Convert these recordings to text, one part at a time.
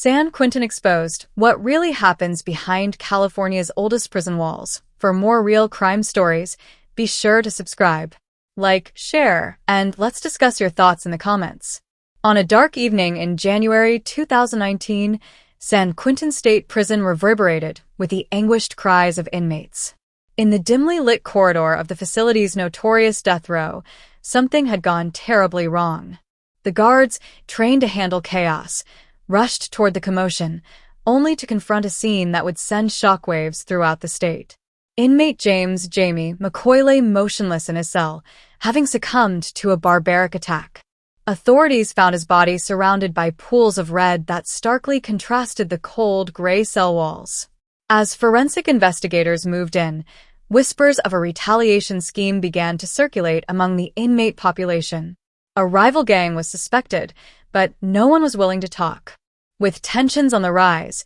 San Quentin Exposed, what really happens behind California's oldest prison walls. For more real crime stories, be sure to subscribe, like, share, and let's discuss your thoughts in the comments. On a dark evening in January 2019, San Quentin State Prison reverberated with the anguished cries of inmates. In the dimly lit corridor of the facility's notorious death row, something had gone terribly wrong. The guards, trained to handle chaos, rushed toward the commotion, only to confront a scene that would send shockwaves throughout the state. Inmate Jamie McCoy lay motionless in his cell, having succumbed to a barbaric attack. Authorities found his body surrounded by pools of red that starkly contrasted the cold, gray cell walls. As forensic investigators moved in, whispers of a retaliation scheme began to circulate among the inmate population. A rival gang was suspected, but no one was willing to talk. With tensions on the rise,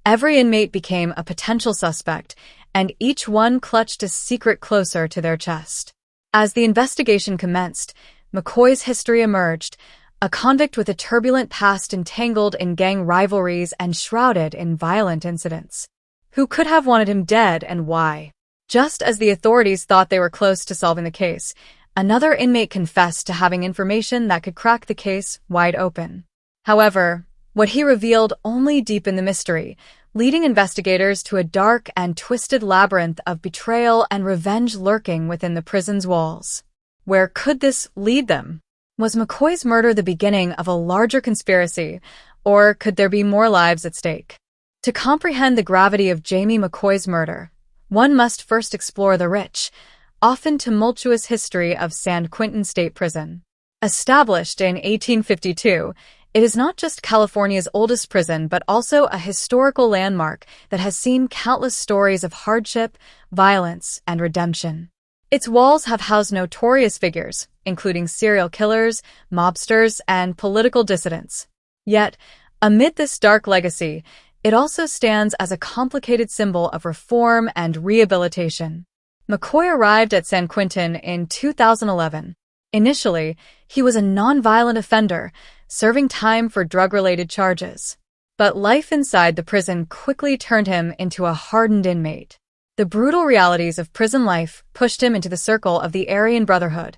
every inmate became a potential suspect, and each one clutched a secret closer to their chest. As the investigation commenced, McCoy's history emerged, a convict with a turbulent past entangled in gang rivalries and shrouded in violent incidents. Who could have wanted him dead and why? Just as the authorities thought they were close to solving the case, another inmate confessed to having information that could crack the case wide open. However, what he revealed only deepened the mystery, leading investigators to a dark and twisted labyrinth of betrayal and revenge lurking within the prison's walls. Where could this lead them? Was McCoy's murder the beginning of a larger conspiracy, or could there be more lives at stake? To comprehend the gravity of Jamie McCoy's murder, one must first explore the rich, often tumultuous history of San Quentin State Prison. Established in 1852, it is not just California's oldest prison but also a historical landmark that has seen countless stories of hardship, violence, and redemption. Its walls have housed notorious figures, including serial killers, mobsters, and political dissidents. Yet, amid this dark legacy, it also stands as a complicated symbol of reform and rehabilitation. McCoy arrived at San Quentin in 2011. Initially, he was a nonviolent offender, serving time for drug-related charges. But life inside the prison quickly turned him into a hardened inmate. The brutal realities of prison life pushed him into the circle of the Aryan Brotherhood,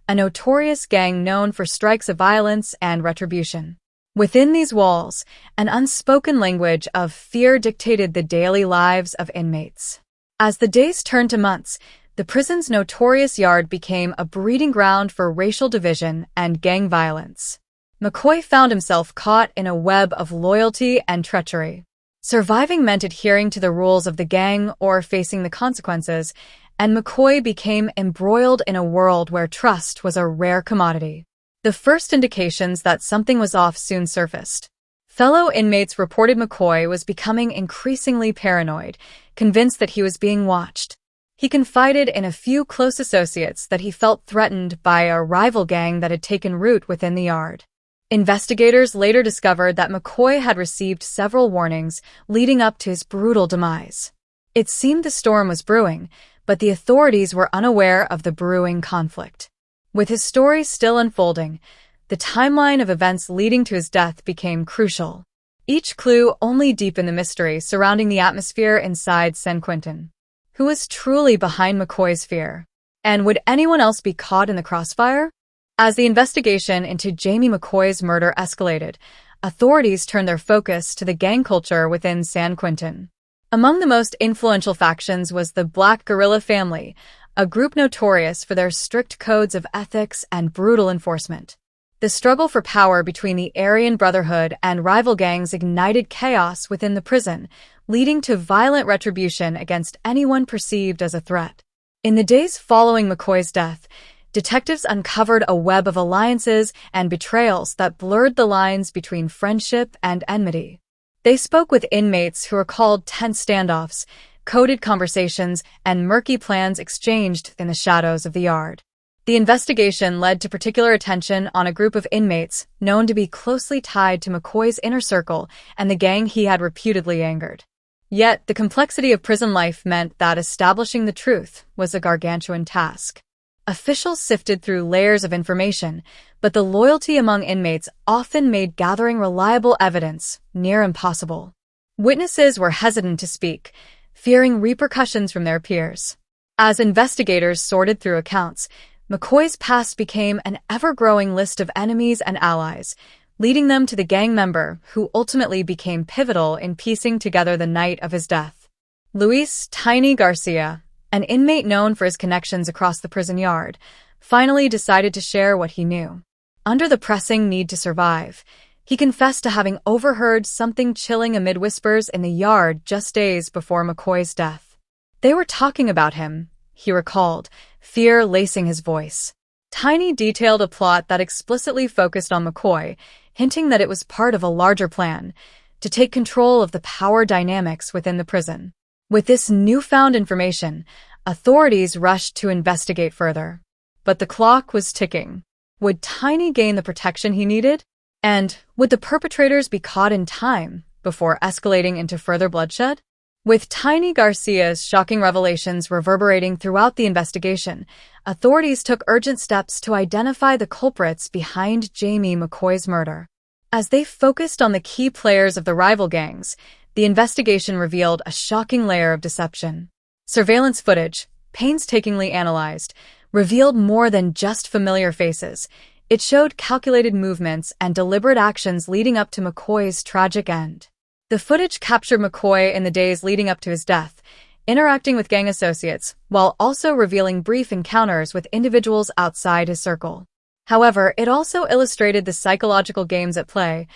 a notorious gang known for strikes of violence and retribution. Within these walls, an unspoken language of fear dictated the daily lives of inmates. As the days turned to months, the prison's notorious yard became a breeding ground for racial division and gang violence. McCoy found himself caught in a web of loyalty and treachery. Surviving meant adhering to the rules of the gang or facing the consequences, and McCoy became embroiled in a world where trust was a rare commodity. The first indications that something was off soon surfaced. Fellow inmates reported McCoy was becoming increasingly paranoid, convinced that he was being watched. He confided in a few close associates that he felt threatened by a rival gang that had taken root within the yard. Investigators later discovered that McCoy had received several warnings leading up to his brutal demise. It seemed the storm was brewing, but the authorities were unaware of the brewing conflict. With his story still unfolding, the timeline of events leading to his death became crucial. Each clue only deepened the mystery surrounding the atmosphere inside San Quentin. Who was truly behind McCoy's fear? And would anyone else be caught in the crossfire? As the investigation into Jamie McCoy's murder escalated, authorities turned their focus to the gang culture within San Quentin. Among the most influential factions was the Black Guerrilla family, a group notorious for their strict codes of ethics and brutal enforcement. The struggle for power between the Aryan Brotherhood and rival gangs ignited chaos within the prison, leading to violent retribution against anyone perceived as a threat. In the days following McCoy's death, detectives uncovered a web of alliances and betrayals that blurred the lines between friendship and enmity. They spoke with inmates who recalled tense standoffs, coded conversations, and murky plans exchanged in the shadows of the yard. The investigation led to particular attention on a group of inmates known to be closely tied to McCoy's inner circle and the gang he had reputedly angered. Yet, the complexity of prison life meant that establishing the truth was a gargantuan task. Officials sifted through layers of information, But the loyalty among inmates often made gathering reliable evidence near impossible. Witnesses were hesitant to speak, fearing repercussions from their peers. As investigators sorted through accounts, McCoy's past became an ever-growing list of enemies and allies, leading them to the gang member who ultimately became pivotal in piecing together the night of his death. Luis "Tiny" Garcia, an inmate known for his connections across the prison yard, finally decided to share what he knew. Under the pressing need to survive, he confessed to having overheard something chilling amid whispers in the yard just days before McCoy's death. They were talking about him, he recalled, fear lacing his voice. Tiny detailed a plot that explicitly focused on McCoy, hinting that it was part of a larger plan to take control of the power dynamics within the prison. With this newfound information, authorities rushed to investigate further. But the clock was ticking. Would Tiny gain the protection he needed? And would the perpetrators be caught in time before escalating into further bloodshed? With Tiny Garcia's shocking revelations reverberating throughout the investigation, authorities took urgent steps to identify the culprits behind Jamie McCoy's murder. As they focused on the key players of the rival gangs, the investigation revealed a shocking layer of deception. Surveillance footage, painstakingly analyzed, revealed more than just familiar faces. It showed calculated movements and deliberate actions leading up to McCoy's tragic end. The footage captured McCoy in the days leading up to his death, interacting with gang associates, while also revealing brief encounters with individuals outside his circle. However, it also illustrated the psychological games at play.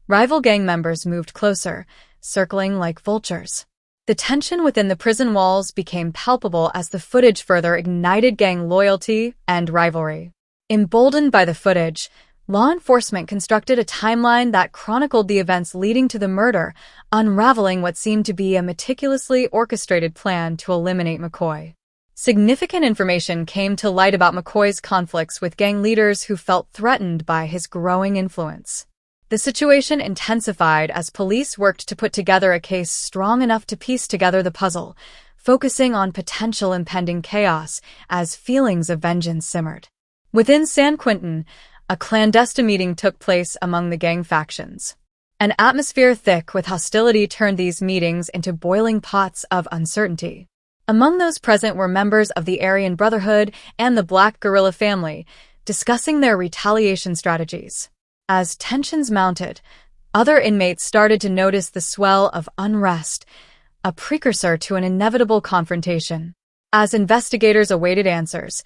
Rival gang members moved closer, circling like vultures. The tension within the prison walls became palpable as the footage further ignited gang loyalty and rivalry. Emboldened by the footage, law enforcement constructed a timeline that chronicled the events leading to the murder, unraveling what seemed to be a meticulously orchestrated plan to eliminate McCoy. Significant information came to light about McCoy's conflicts with gang leaders who felt threatened by his growing influence. The situation intensified as police worked to put together a case strong enough to piece together the puzzle, focusing on potential impending chaos as feelings of vengeance simmered. Within San Quentin, a clandestine meeting took place among the gang factions. An atmosphere thick with hostility turned these meetings into boiling pots of uncertainty. Among those present were members of the Aryan Brotherhood and the Black Guerrilla family, discussing their retaliation strategies. As tensions mounted, other inmates started to notice the swell of unrest, a precursor to an inevitable confrontation. As investigators awaited answers,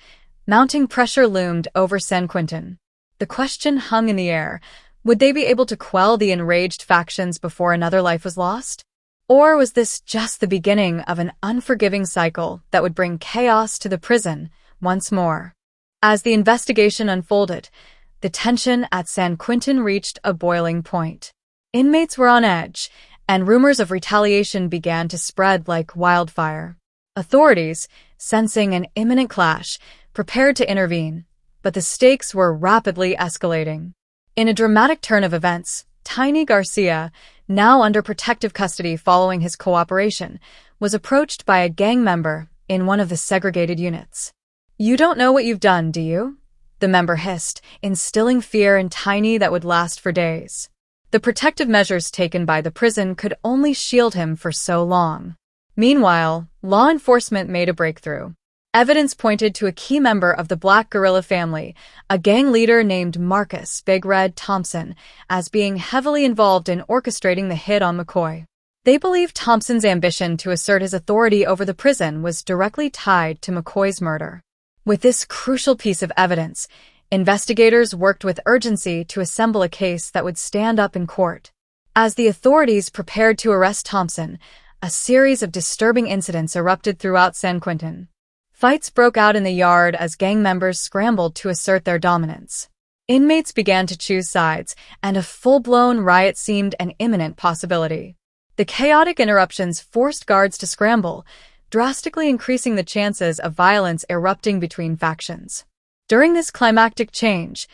mounting pressure loomed over San Quentin. The question hung in the air: would they be able to quell the enraged factions before another life was lost? Or was this just the beginning of an unforgiving cycle that would bring chaos to the prison once more? As the investigation unfolded, the tension at San Quentin reached a boiling point. Inmates were on edge, and rumors of retaliation began to spread like wildfire. Authorities, sensing an imminent clash, prepared to intervene, but the stakes were rapidly escalating. In a dramatic turn of events, Tiny Garcia, now under protective custody following his cooperation, was approached by a gang member in one of the segregated units. "You don't know what you've done, do you?" the member hissed, instilling fear in Tiny that would last for days. The protective measures taken by the prison could only shield him for so long. Meanwhile, law enforcement made a breakthrough. Evidence pointed to a key member of the Black Guerrilla family, a gang leader named Marcus "Big Red" Thompson, as being heavily involved in orchestrating the hit on McCoy. They believed Thompson's ambition to assert his authority over the prison was directly tied to McCoy's murder. With this crucial piece of evidence, investigators worked with urgency to assemble a case that would stand up in court. As the authorities prepared to arrest Thompson, a series of disturbing incidents erupted throughout San Quentin. Fights broke out in the yard as gang members scrambled to assert their dominance. Inmates began to choose sides, and a full-blown riot seemed an imminent possibility. The chaotic interruptions forced guards to scramble, drastically increasing the chances of violence erupting between factions. During this climactic change,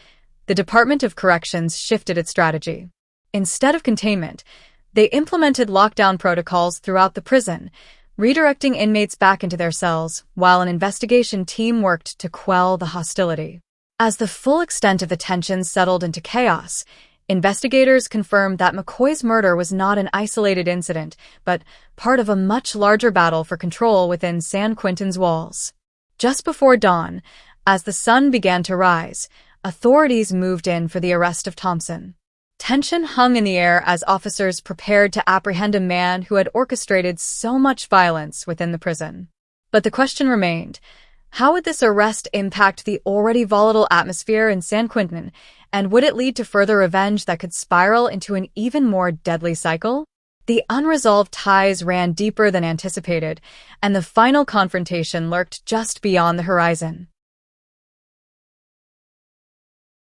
the Department of Corrections shifted its strategy. Instead of containment, they implemented lockdown protocols throughout the prison, redirecting inmates back into their cells, while an investigation team worked to quell the hostility. As the full extent of the tension settled into chaos, investigators confirmed that McCoy's murder was not an isolated incident, but part of a much larger battle for control within San Quentin's walls. Just before dawn, as the sun began to rise, authorities moved in for the arrest of Thompson. Tension hung in the air as officers prepared to apprehend a man who had orchestrated so much violence within the prison. But the question remained, how would this arrest impact the already volatile atmosphere in San Quentin, and would it lead to further revenge that could spiral into an even more deadly cycle? The unresolved ties ran deeper than anticipated, and the final confrontation lurked just beyond the horizon.